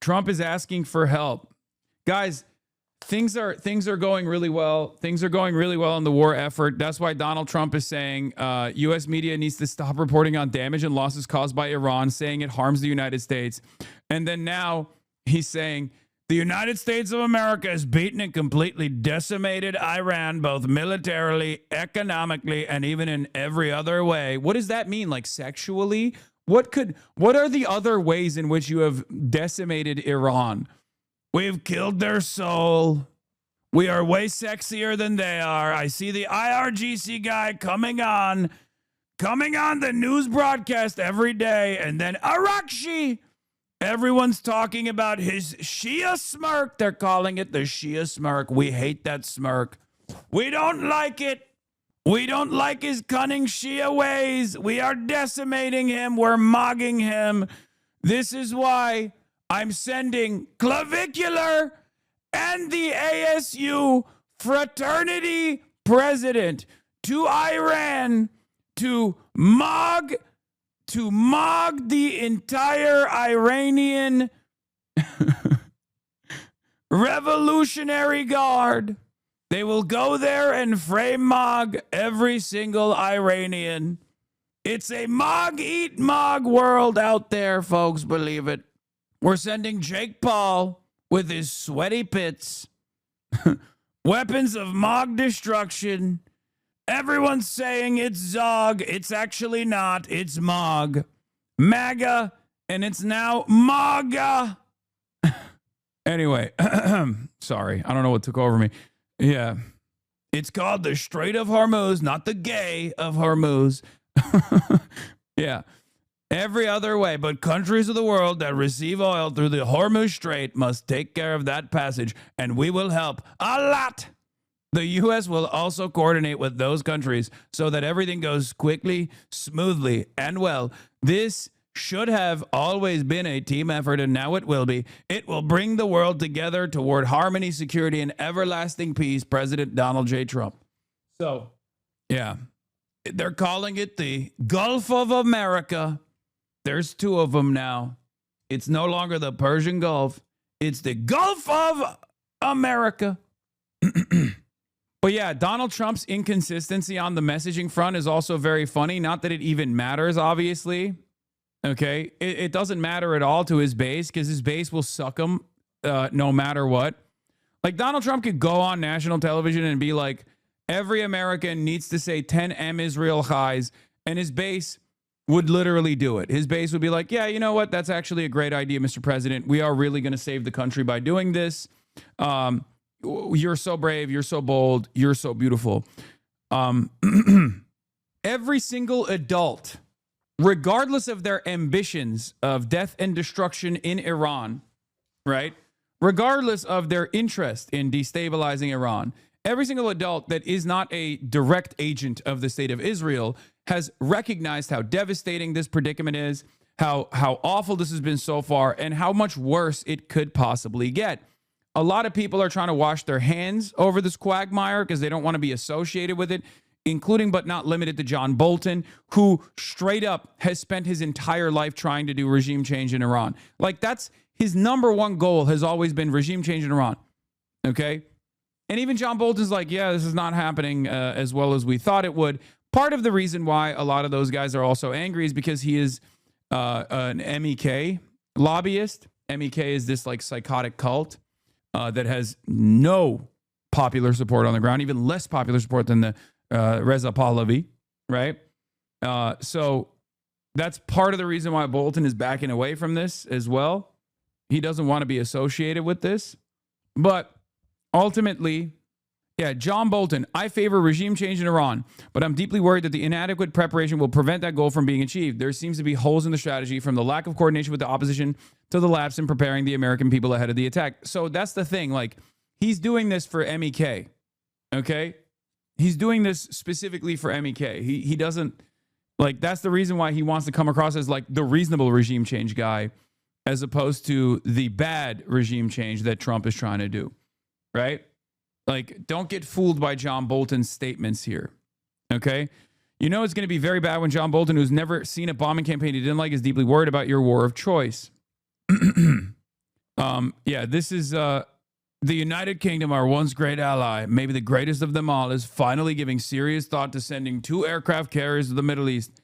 Trump is asking for help. Guys, things are going really well. Things are going really well in the war effort. That's why Donald Trump is saying U.S. media needs to stop reporting on damage and losses caused by Iran, saying it harms the United States. And then now he's saying the United States of America has beaten and completely decimated Iran, both militarily, economically, and even in every other way. What does that mean? Like sexually? What are the other ways in which you have decimated Iran? We've killed their soul. We are way sexier than they are. I see the IRGC guy coming on the news broadcast every day, and then Arakshi. Everyone's talking about his Shia smirk. They're calling it the Shia smirk. We hate that smirk. We don't like it. We don't like his cunning Shia ways. We are decimating him. We're mogging him. This is why I'm sending Clavicular and the ASU fraternity president to Iran to mog the entire Iranian Revolutionary Guard. They will go there and frame mog every single Iranian. It's a mog eat mog world out there, folks, believe it. We're sending Jake Paul with his sweaty pits, weapons of mog destruction. Everyone's saying it's Zog. It's actually not. It's Mog. MAGA, and it's now MAGA. Anyway, sorry. I don't know what took over me. Yeah. It's called the Strait of Hormuz, not the gay of Hormuz. Yeah. Every other way, but countries of the world that receive oil through the Hormuz Strait must take care of that passage, and we will help a lot. The U.S. will also coordinate with those countries so that everything goes quickly, smoothly, and well. This should have always been a team effort, and now it will be. It will bring the world together toward harmony, security, and everlasting peace, President Donald J. Trump. So, yeah, they're calling it the Gulf of America. There's two of them now. It's no longer the Persian Gulf. It's the Gulf of America. But yeah, Donald Trump's inconsistency on the messaging front is also very funny. Not that it even matters, obviously. Okay, it doesn't matter at all to his base because his base will suck him no matter what. Like Donald Trump could go on national television and be like, every American needs to say 10 M Israel highs, and his base would literally do it. His base would be like, yeah, you know what? That's actually a great idea, Mr. President. We are really going to save the country by doing this. You're so brave. You're so bold. You're so beautiful. Every single adult, regardless of their ambitions of death and destruction in Iran, right? Regardless of their interest in destabilizing Iran, every single adult that is not a direct agent of the state of Israel has recognized how devastating this predicament is, how awful this has been so far, and how much worse it could possibly get. A lot of people are trying to wash their hands over this quagmire because they don't want to be associated with it, including but not limited to John Bolton, who straight up has spent his entire life trying to do regime change in Iran. Like that's his number one goal has always been regime change in Iran. Okay? And even John Bolton's like, yeah, this is not happening as well as we thought it would. Part of the reason why a lot of those guys are also angry is because he is an MEK lobbyist. MEK is this like psychotic cult that has no popular support on the ground, even less popular support than the Reza Pahlavi, right? So that's part of the reason why Bolton is backing away from this as well. He doesn't want to be associated with this. But ultimately, yeah, John Bolton, I favor regime change in Iran, but I'm deeply worried that the inadequate preparation will prevent that goal from being achieved. There seems to be holes in the strategy, from the lack of coordination with the opposition to the lapse in preparing the American people ahead of the attack. So that's the thing. Like, he's doing this for MEK, okay? He's doing this specifically for MEK. He doesn't, like, that's the reason why he wants to come across as, like, the reasonable regime change guy, as opposed to the bad regime change that Trump is trying to do, right? Like, don't get fooled by John Bolton's statements here, okay? You know it's going to be very bad when John Bolton, who's never seen a bombing campaign he didn't like, is deeply worried about your war of choice. Yeah, this is the United Kingdom, our once great ally, maybe the greatest of them all, is finally giving serious thought to sending 2 aircraft carriers to the Middle East.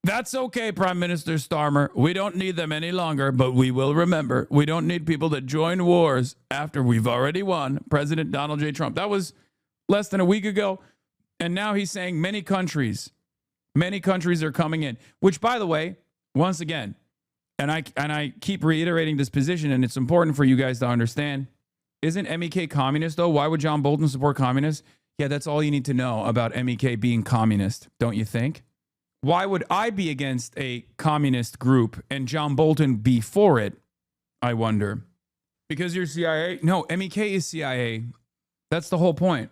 That's okay, Prime Minister Starmer. We don't need them any longer, but we will remember. We don't need people that join wars after we've already won. President Donald J. Trump. That was less than a week ago. And now he's saying many countries are coming in, which, by the way, once again, and I keep reiterating this position, and it's important for you guys to understand. Isn't MEK communist, though? Why would John Bolton support communists? Yeah, that's all you need to know about MEK being communist, don't you think? Why would I be against a communist group and John Bolton be for it, I wonder? Because you're CIA? No, MEK is CIA. That's the whole point.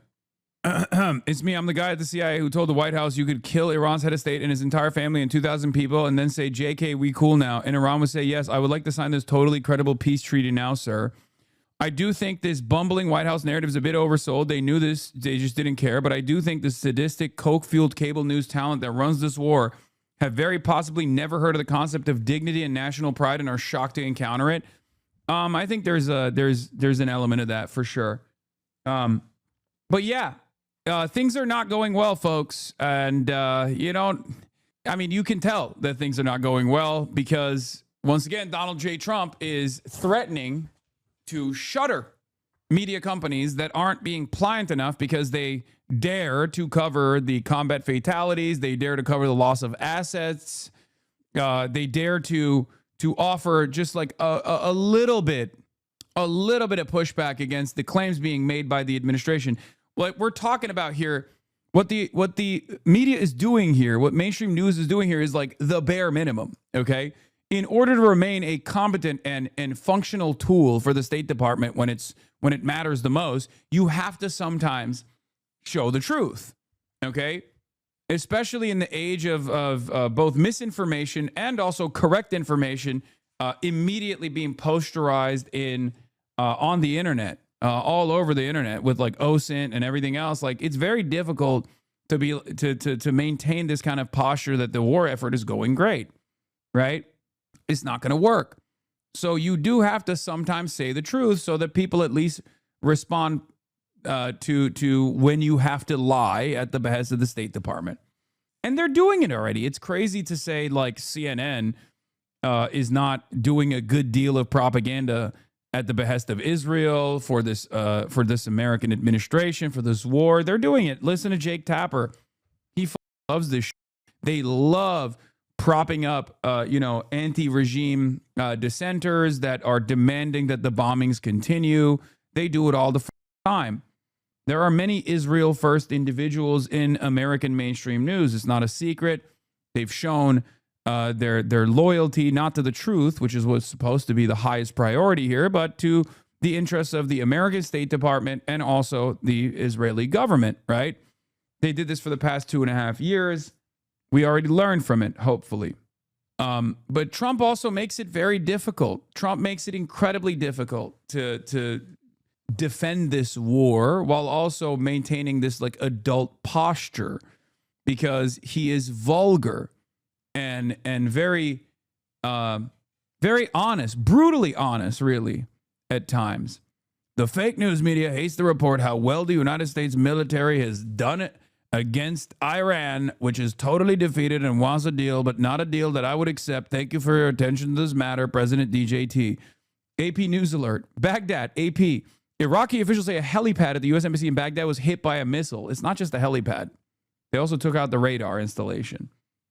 It's me. I'm the guy at the CIA who told the White House you could kill Iran's head of state and his entire family and 2,000 people and then say, JK, we cool now. And Iran would say, yes, I would like to sign this totally credible peace treaty now, sir. I do think this bumbling White House narrative is a bit oversold. They knew this. They just didn't care. But I do think the sadistic, coke-fueled cable news talent that runs this war have very possibly never heard of the concept of dignity and national pride and are shocked to encounter it. I think there's an element of that for sure. But yeah, things are not going well, folks. And, you can tell that things are not going well because, once again, Donald J. Trump is threatening to shutter media companies that aren't being pliant enough because they dare to cover the combat fatalities. They dare to cover the loss of assets. They dare to offer just like a little bit of pushback against the claims being made by the administration. What we're talking about here, what the media is doing here, what mainstream news is doing here is like the bare minimum, okay? In order to remain a competent and functional tool for the State Department when it matters the most, you have to sometimes show the truth, okay? Especially in the age of both misinformation and also correct information immediately being posterized on the internet, all over the internet with like OSINT and everything else. Like, it's very difficult to maintain this kind of posture that the war effort is going great, right? It's not going to work. So you do have to sometimes say the truth so that people at least respond to when you have to lie at the behest of the State Department. And they're doing it already. It's crazy to say like CNN is not doing a good deal of propaganda at the behest of Israel for this American administration, for this war. They're doing it. Listen to Jake Tapper. He loves this shit. They love propping up, anti-regime dissenters that are demanding that the bombings continue. They do it all the time. There are many Israel-first individuals in American mainstream news. It's not a secret. They've shown their loyalty, not to the truth, which is what's supposed to be the highest priority here, but to the interests of the American State Department and also the Israeli government, right? They did this for the past 2.5 years. We already learned from it, hopefully. But Trump also makes it very difficult. Trump makes it incredibly difficult to defend this war while also maintaining this like adult posture because he is vulgar and very honest, brutally honest, really, at times. The fake news media hates to report how well the United States military has done it against Iran, which is totally defeated and wants a deal, but not a deal that I would accept. Thank you for your attention to this matter, President DJT. AP News Alert. Baghdad, AP. Iraqi officials say a helipad at the U.S. Embassy in Baghdad was hit by a missile. It's not just a helipad. They also took out the radar installation.